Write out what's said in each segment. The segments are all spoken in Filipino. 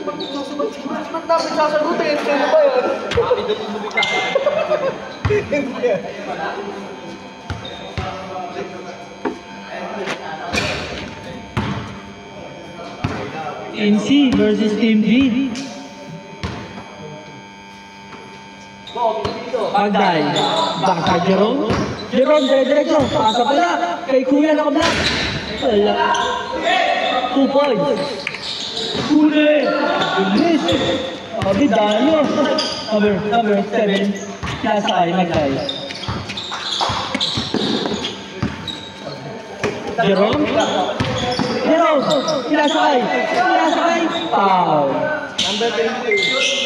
Ba't namin sasagutin? Sino ba yun? Team C versus Team B. Pagday. Baka Jerome. Jerome, dire-diretso. Pasa pala. Kay Kuya naka-block. Wala. 2 points. Huli. Bilis. Dayo. Number 7. Nasakay, Magday. Jerome. Pinasakay. Foul. Number 22.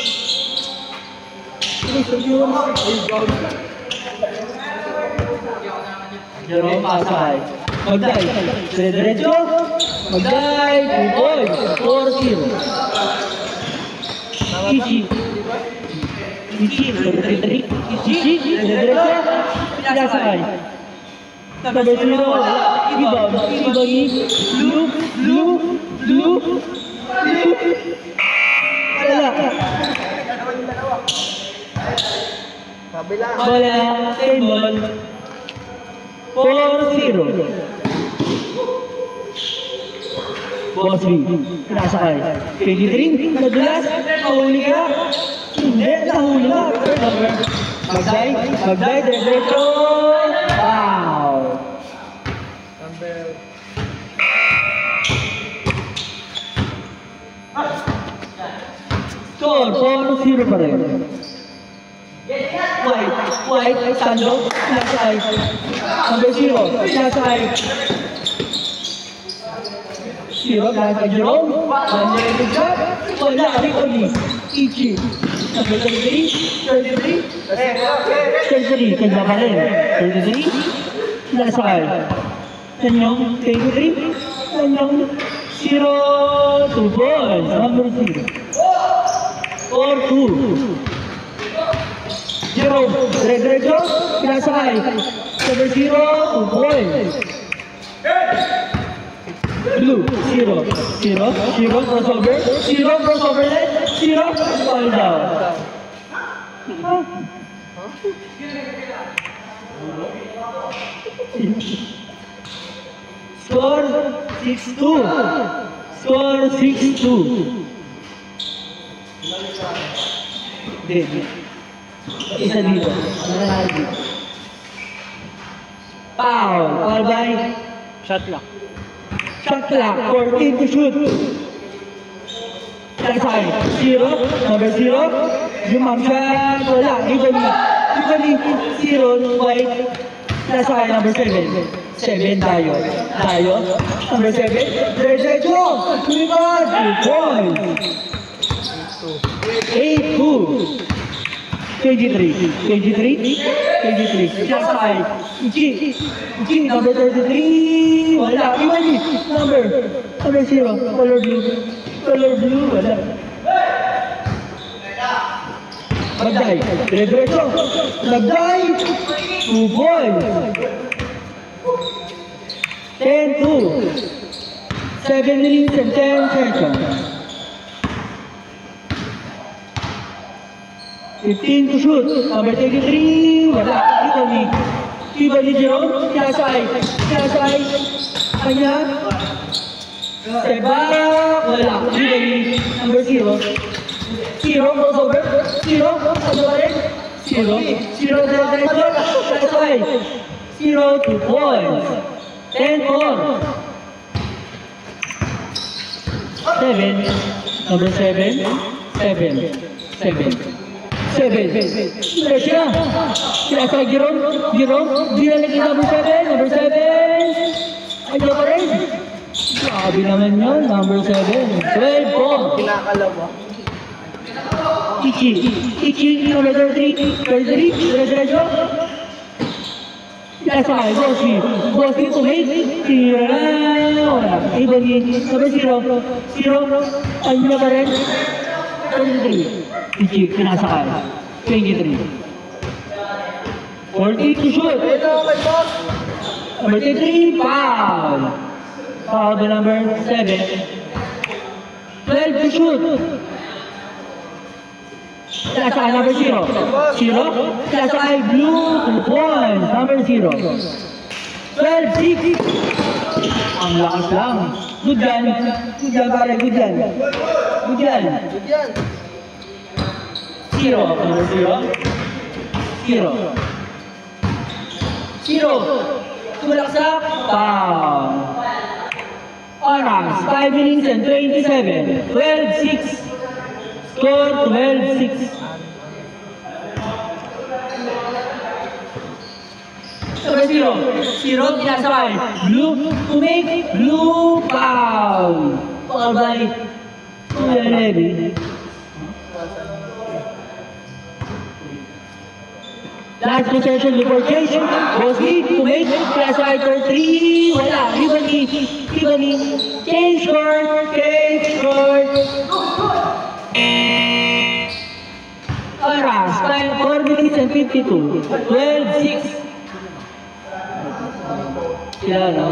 Jerome pasakay. Magday. Diretso. Magday. 2 points. 4-0. Ichi. Diretso. Pinasakay. Number 0. Rebound. Blue. Wala. Kabila. Wala. Table. 4-0. Boss B. Pinasakay. 23. Nadulas. Nahuli ka. Hindi. Nahuli ka. Magday. Diretso. Wow. Number... Score, 4-0 pa rin. White, Sando, pinasakay. Number 0, pinasakay. 0, pinasakay Jerome. One-legged shot. Wala, Ricoli. Ichi. Number 33. Kanya pa rin. 33. Pinasakay. Kanyang 23. Kanyang 0, 2 points. Number 0. 4-2. Jerome, diretso, pinasakay. Number 0, 2 points. Blue, 0, crossover. 0, crossover net. 0, fall down. Score 6-2. Score 6-2. Isa dito. Foul by shot clock. 14 to shoot. Pinasakay. 0. Number 0. Jump shot. Wala. Evenly 0. White. Pinasakay. Number 7. 7 Dayo. Number 7. Diretso. 2 points. 8-2. 23. Pinasakay. Ichi. Number 33. Wala. Evenly. Number 0. Color blue. Wala. Magday. Diretso. Magday. 2 points. 10-2. 7 minutes and 10 seconds. 15 to shoot. Number 33. Wala. Evenly Jerome. Pinasakay. Kanya. Step back. Wala. Evenly. Number 0. 0. Crossover. 0. Crossover. 0. Diretso. Pinasakay. 0 2 points. 10-4. 7. Number 7. 7. Diretso na. Pinasakay Jerome. Dinalagay number 7. Number 7. Ay, pa rin. Grabe naman yun. Number 7. 12 points. Kinakalawa. Ichi. Number 33. Diretso. Pinasakay. Bossy to make. Tira na. Evenly. Number 0. Ay, pa rin. 33. Ichi, pinasakay. 23. 40 to shoot. Number 33, foul. Foul by number 7. 12 to shoot. Pinasakay number 0. 0. Pinasakay blue 2 points. Number 0. 12-6. Ang lakas lang. Good yan. Good yan pare. Good yan. Good yan. Good yan. 0. Number 0. 0. 0. Tumalaksak. Foul. Oras. 5 minutes and 27. 12-6. Score 12-6. Number 0. 0. Pinasakay. Blue. To make. Blue. Foul. Foul by Kuya Levy. Last possession before change. Bosby to make. Pinasakay for 3. Wala. Ribani. Change court. Change court. Oras. 4 minutes and 52. 12-6. Sila no?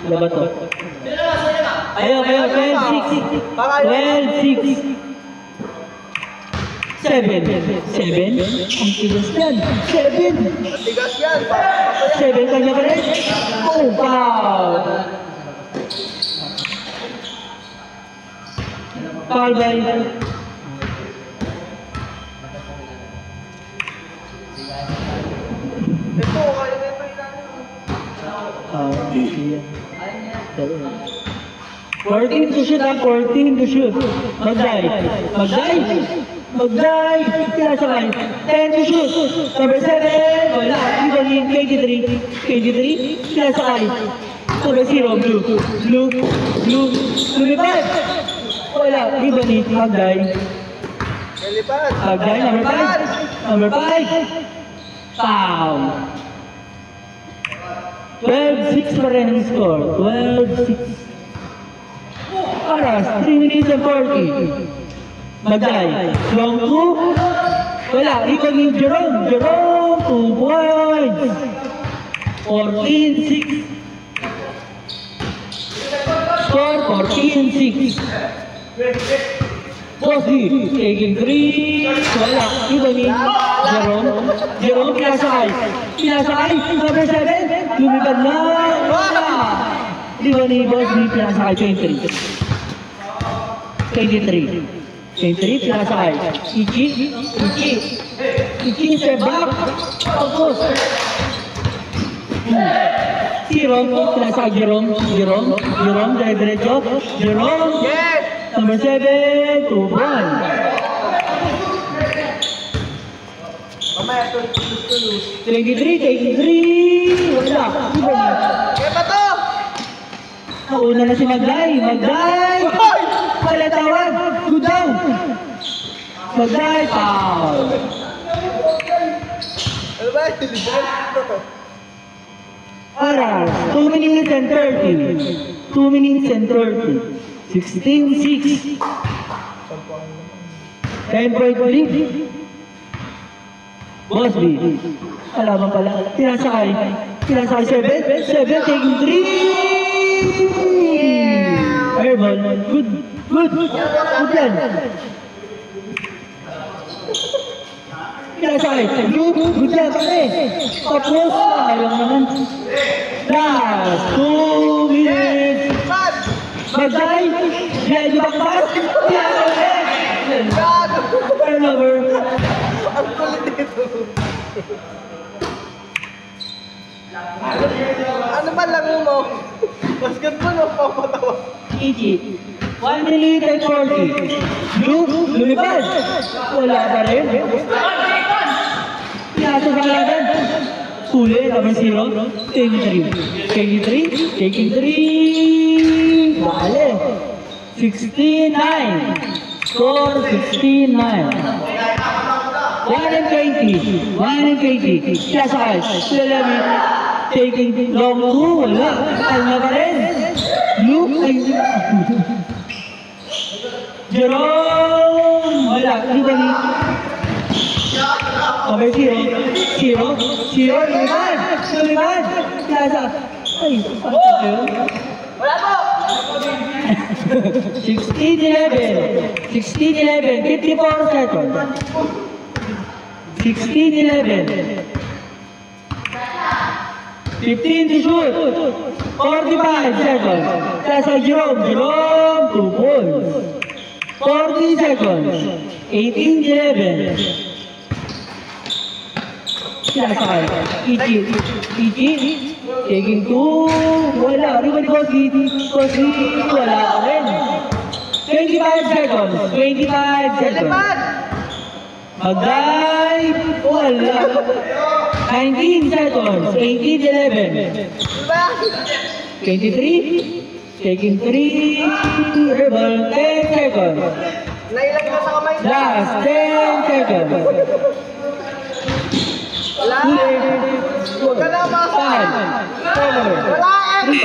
Sila ba to? Ayaw. 12-6. 12-6. 7. Ang tigas yan. 7. Matigas yan. 7 kanya pa rin. Oh, foul. Foul by Ito, kaya na ito ilalim. 14 to shoot ha, 14 to shoot. Mag-dive. Pinasakay. 10 to shoot. Number 7. Wala. Ibalik. KG3. Pinasakay. Number 0. Blue. Lumipad. Wala. Ibalik. Mag-dive. Lilipad. Mag-dive. Number 5. Foul. 12-6 pa rin ang score. 12-6. Oras, 3 minutes and 40. Magday. Long 2. Wala. Ikon ni Jerome. 2 points. 14-6. Score 14-6. Bosby. Taking 3. Wala. Ikon ni Jerome. Pinasakay. Number 7. Lumipad na. Wala. Ikon ni Bosby. Pinasakay 23. 23, pinasakay. Ichi, step back. Focus. 0, pinasakay Jerome, diretso. Jerome, Yes! number 7, 2 points. Mamaya, tulus. 23, wala. Kaya ba to? Nauna na si Magday. Wala tawag. Good down. Magday. Foul. Ano ba? Oras. 2 minutes and 30. 2 minutes and 30. 16-6. 10-point lead. Bosby. Alaman pala. Pinasakay 7. Taking 3. Airball. Good yan. Pinasakay. Good yan pare. Tapos, ayaw naman. Last 2 minutes. Magday. Medyo bakbak. Turnover. Ang kulit dito. Ano ba lang mo? Basketball o papatawa? Ichi. 1 minute and 40. Lumipad. Wala pa rin. Piyaso sa kalaban. Huli, number 0. Taking 3. Bale. 69. Score 69. 1 and 20. Pinasakay. Taking long 2. Wala. Kanya pa rin. Jerome! Wala. Ibali. Number 0. Lumipad. Pinasa. Ay. Wala po! 16-11. 16-11. 54 seconds. 16-11. 15 to shoot. 45 seconds. Cesar Jerome. Jerome, 2 points. 40 seconds. 18-11. Sinasakay. Ichi. Taking 2. Wala. Rebound Cosby. Wala ka rin. 25 seconds. 25 seconds. Mag-dive. Wala. 19 seconds. 18-11. 23. Taking 3. Rebound. 10 seconds. Nailang na sa kamay. Last 10 seconds. Wala. Huwag ka na masa. 5, 4, Wala. 3, 2,